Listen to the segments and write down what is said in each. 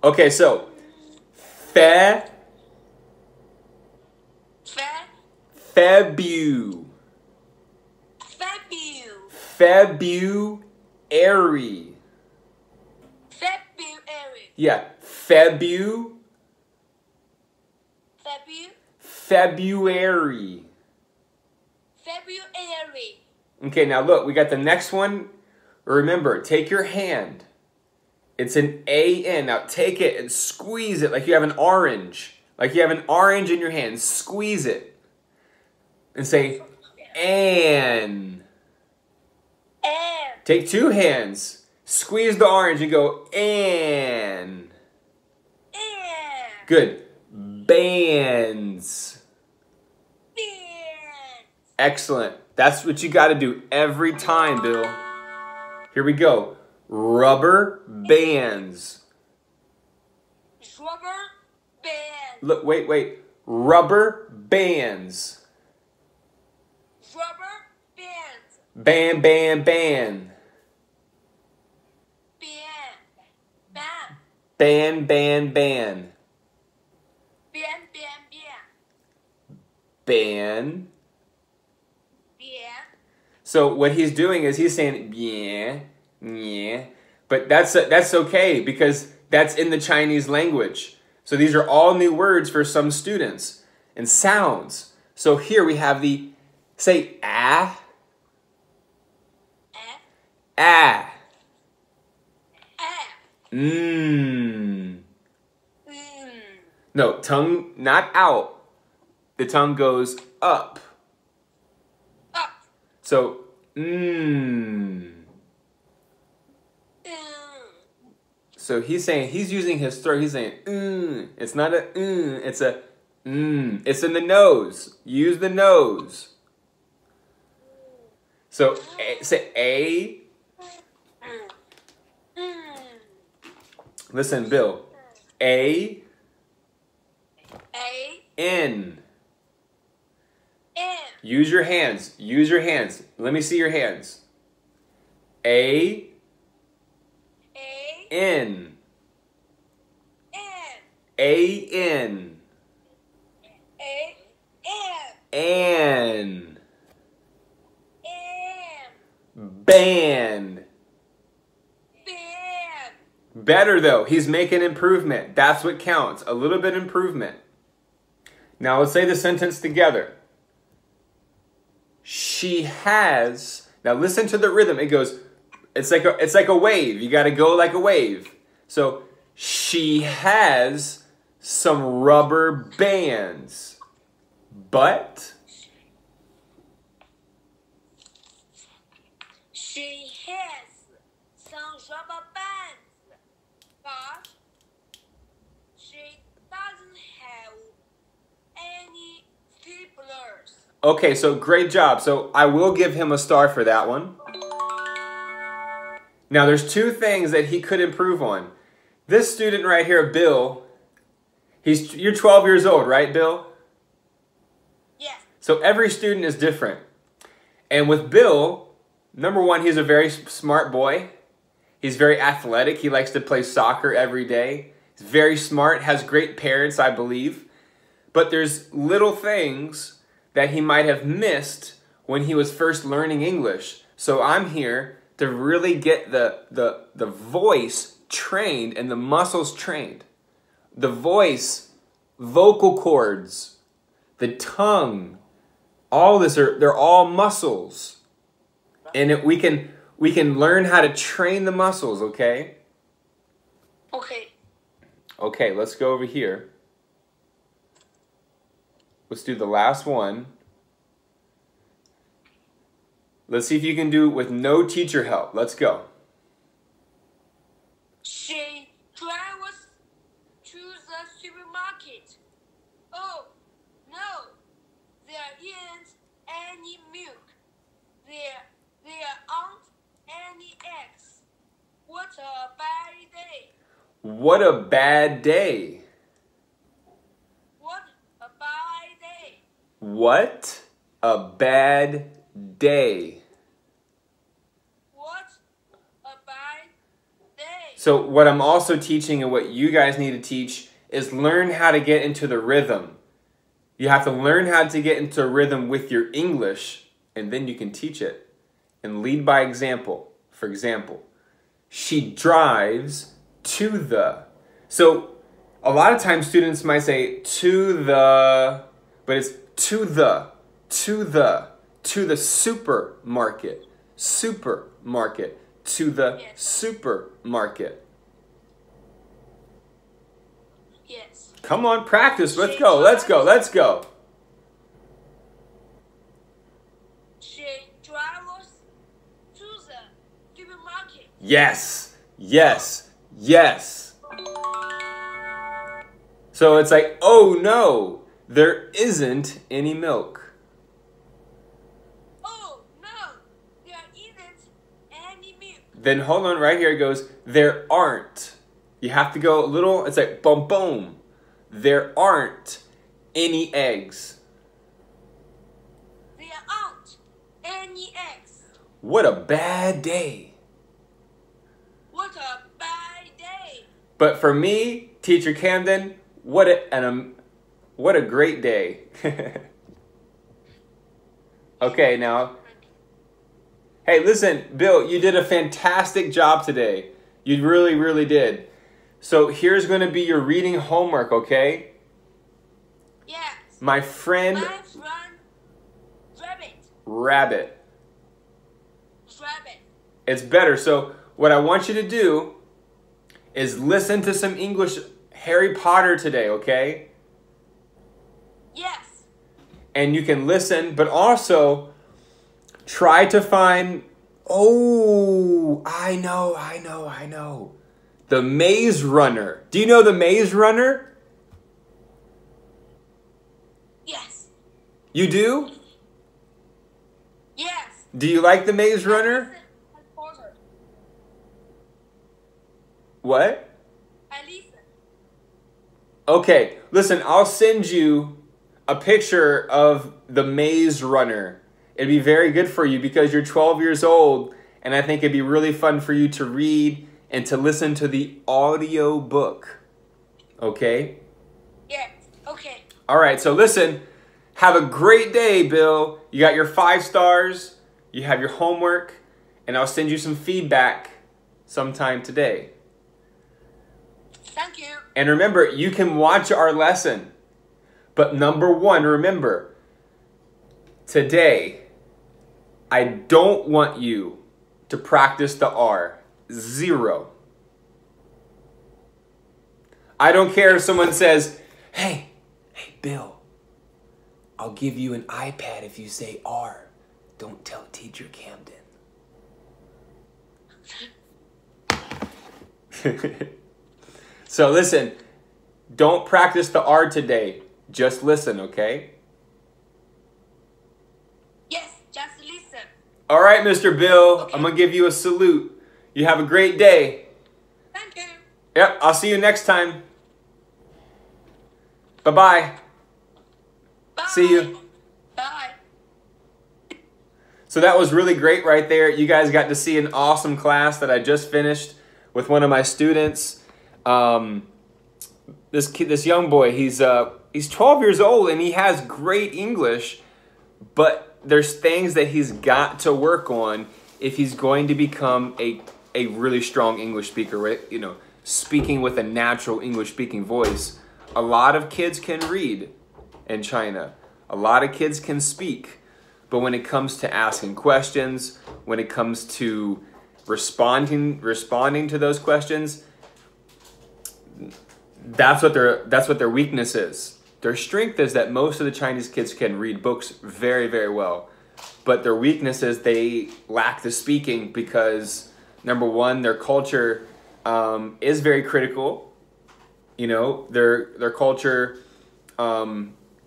Okay, so fe, febu, February. Yeah, February. Okay, now look, we got the next one. Remember, take your hand. It's an A-N. Now take it and squeeze it like you have an orange. Like you have an orange in your hand. Squeeze it. And say, an. Take two hands. Squeeze the orange and go, an. Good. Bands. Excellent. That's what you got to do every time, Bill. Here we go. Rubber bands. Look, wait. Rubber bands. Band. Band. So what he's doing is he's saying yeah, but that's okay because that's in the Chinese language. So these are all new words for some students and sounds. So here we have the say ah, ah, No, tongue not out. The tongue goes up. So, So he's using his throat. He's saying, It's not a, it's a, It's in the nose. Use the nose. So, say A. Listen, Bill. A. N. Use your hands. Use your hands. Let me see your hands. A. N. A-N. An. Band. Better though. He's making improvement. That's what counts. A little bit improvement. Now let's say the sentence together. She has. Now listen to the rhythm. It goes. It's like a wave. You got to go like a wave. So she has some rubber bands, but she has some rubber bands, but she doesn't have any staplers. Okay, so great job. So I will give him a star for that one. Now, there's two things that he could improve on. This student right here, Bill, you're 12 years old, right, Bill? Yes. So every student is different. And with Bill, number one, he's a very smart boy. He's very athletic. He likes to play soccer every day. He's very smart, has great parents, I believe. But there's little things that he might have missed when he was first learning English. So I'm here to really get the voice trained and the muscles trained. The voice, vocal cords, the tongue, all this they're all muscles. And we can learn how to train the muscles, okay? Okay. Okay, let's go over here. Let's do the last one. Let's see if you can do it with no teacher help. Let's go. She drives to the supermarket. Oh, no, there isn't any milk. There aren't any eggs. What a bad day. What a bad day. What a bad day. What a bad day. What a bad day. So what I'm also teaching and what you guys need to teach is learn how to get into the rhythm. You have to learn how to get into a rhythm with your English, and then you can teach it. And lead by example. For example, she drives to the. So a lot of times students might say to the, but it's to the supermarket, to the Yes. supermarket. Yes. Come on, practice. Let's go. Let's go. Let's go. She drives to the supermarket. Yes. Yes. Yes. So it's like, oh no, there isn't any milk. Oh no, there isn't any milk. Then hold on, right here it goes, there aren't. You have to go a little, it's like boom, boom. There aren't any eggs. There aren't any eggs. What a bad day. What a bad day. But for me, Teacher Camden, what a great day. Okay, now. Hey, listen, Bill, you did a fantastic job today. You really, really did. So here's going to be your reading homework, okay? Yes. My friend My friend Rabbit. Rabbit. It's better. So what I want you to do is listen to some English Harry Potter today, okay? Yes. And you can listen, but also try to find, oh, I know. The Maze Runner. Do you know the Maze Runner? Yes. You do? Yes. Do you like the Maze Runner? What? I listen. Okay, listen, I'll send you a picture of the Maze Runner. It'd be very good for you because you're 12 years old, and I think it'd be really fun for you to read and to listen to the audio book. Okay? Yes. Okay. All right, so listen, have a great day, Bill. You got your 5 stars, you have your homework, and I'll send you some feedback sometime today. Thank you. And remember, you can watch our lesson. But number 1, remember, today, I don't want you to practice the R. 0. I don't care if someone says, hey, Bill, I'll give you an iPad if you say R. Don't tell Teacher Camden. So listen, don't practice the R today. Just listen, okay? Yes, just listen. All right, Mr. Bill, Okay. I'm going to give you a salute. You have a great day. Thank you. Yep, I'll see you next time. Bye-bye. Bye. See you. Bye. So that was really great right there. You guys got to see an awesome class that I just finished with one of my students. This young boy, he's 12 years old and he has great English, but there's things that he's got to work on if he's going to become a really strong English speaker, right? You know, speaking with a natural English speaking voice. A lot of kids can read in China. A lot of kids can speak. But when it comes to asking questions, when it comes to responding to those questions, that's what their weakness is. Their strength is that most of the Chinese kids can read books very, very well. But their weakness is they lack the speaking because, number one, their culture is very critical. You know, their culture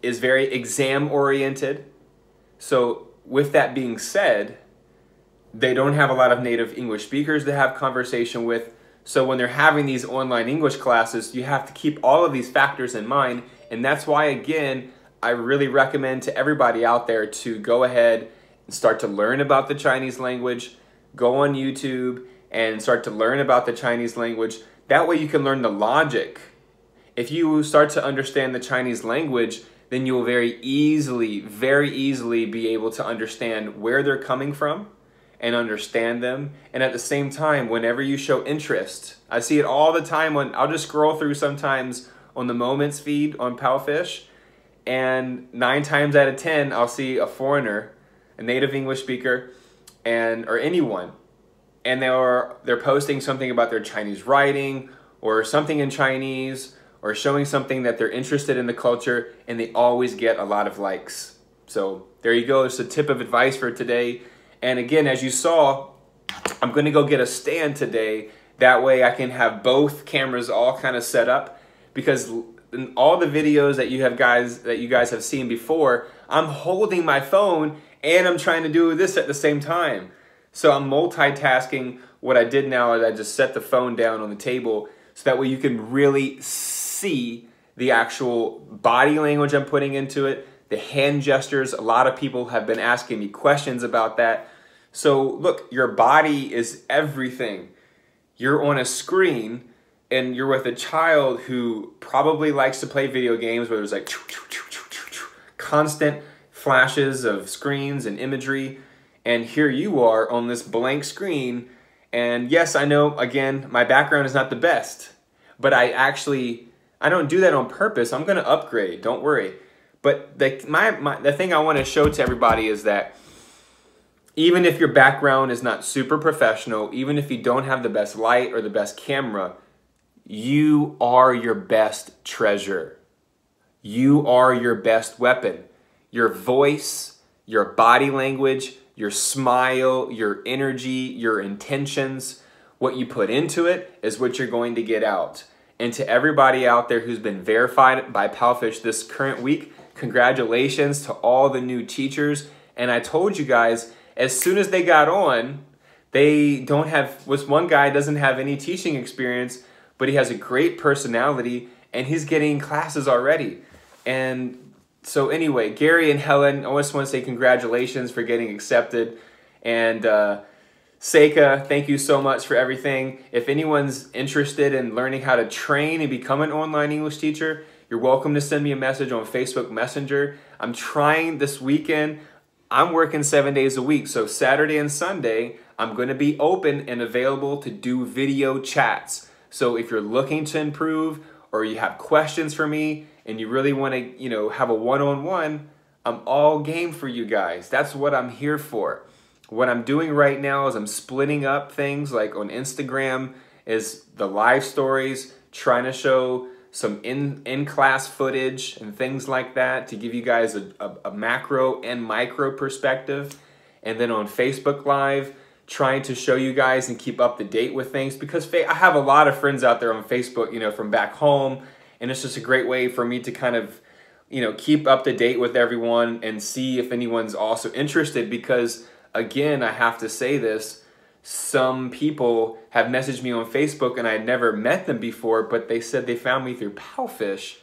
is very exam-oriented. So with that being said, they don't have a lot of native English speakers to have conversation with. So when they're having these online English classes, you have to keep all of these factors in mind. And that's why, again, I really recommend to everybody out there to go ahead and start to learn about the Chinese language, go on YouTube and start to learn about the Chinese language. That way you can learn the logic. If you start to understand the Chinese language, then you'll very easily be able to understand where they're coming from and understand them. And at the same time, whenever you show interest, I see it all the time when I'll just scroll through sometimes on the Moments feed on Palfish, and 9 times out of 10, I'll see a foreigner, a native English speaker, or anyone, and they're posting something about their Chinese writing or something in Chinese, or showing something that they're interested in the culture, and they always get a lot of likes. So there you go. It's a tip of advice for today. And again, as you saw, I'm going to go get a stand today. That way I can have both cameras all kind of set up, because in all the videos that you guys have seen before, I'm holding my phone and I'm trying to do this at the same time. So I'm multitasking. What I did now is I just set the phone down on the table, so that way you can really see the actual body language I'm putting into it, the hand gestures. A lot of people have been asking me questions about that. So look, your body is everything. You're on a screen and you're with a child who probably likes to play video games where there's like constant flashes of screens and imagery. And here you are on this blank screen. And yes, I know, again, my background is not the best, but I don't do that on purpose. I'm going to upgrade, don't worry. But the thing I want to show to everybody is that even if your background is not super professional, even if you don't have the best light or the best camera, you are your best treasure. You are your best weapon. Your voice, your body language, your smile, your energy, your intentions, what you put into it is what you're going to get out. And to everybody out there who's been verified by Palfish this current week, congratulations to all the new teachers. And I told you guys, as soon as they got on, one guy doesn't have any teaching experience, but he has a great personality and he's getting classes already. And so anyway, Gary and Helen, I just want to say congratulations for getting accepted. And Seika, thank you so much for everything. If anyone's interested in learning how to train and become an online English teacher, you're welcome to send me a message on Facebook Messenger. I'm trying this weekend. I'm working 7 days a week. So Saturday and Sunday, I'm going to be open and available to do video chats. So if you're looking to improve or you have questions for me and you really want to, have a one-on-one, I'm all game for you guys. That's what I'm here for. What I'm doing right now is I'm splitting up things like on Instagram is the live stories, trying to show some in-class footage and things like that to give you guys a macro and micro perspective. And then on Facebook Live, trying to show you guys and keep up to date with things, because I have a lot of friends out there on Facebook, from back home, and it's just a great way for me to kind of, keep up to date with everyone and see if anyone's also interested, because again, I have to say this, some people have messaged me on Facebook and I had never met them before, but they said they found me through Palfish.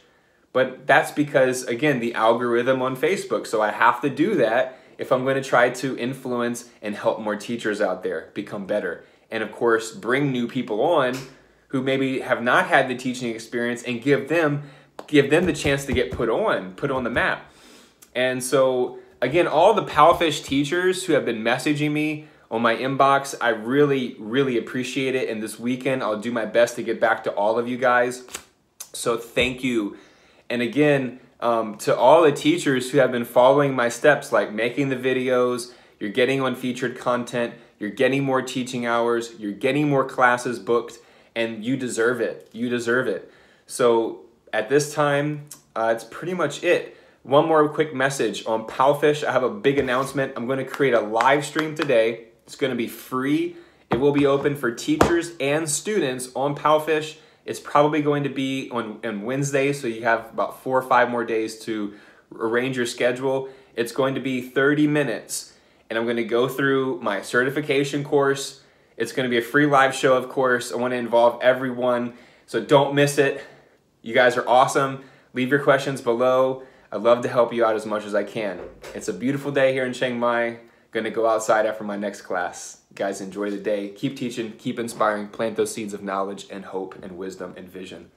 But that's because, again, the algorithm on Facebook. So I have to do that if I'm going to try to influence and help more teachers out there become better. And of course, bring new people on who maybe have not had the teaching experience and give them the chance to get put on the map. And so, again, all the Palfish teachers who have been messaging me on my inbox, I really, really appreciate it. And this weekend, I'll do my best to get back to all of you guys. So thank you. And again, to all the teachers who have been following my steps, like making the videos, you're getting on featured content, you're getting more teaching hours, you're getting more classes booked, and you deserve it. You deserve it. So at this time, it's pretty much it. One more quick message on Palfish. I have a big announcement. I'm going to create a live stream today. It's going to be free. It will be open for teachers and students on Palfish. It's probably going to be on Wednesday, so you have about 4 or 5 more days to arrange your schedule. It's going to be 30 minutes, and I'm going to go through my certification course. It's going to be a free live show, of course. I want to involve everyone, so don't miss it. You guys are awesome. Leave your questions below. I'd love to help you out as much as I can. It's a beautiful day here in Chiang Mai. Gonna go outside after my next class. Guys, enjoy the day. Keep teaching, keep inspiring, plant those seeds of knowledge and hope and wisdom and vision.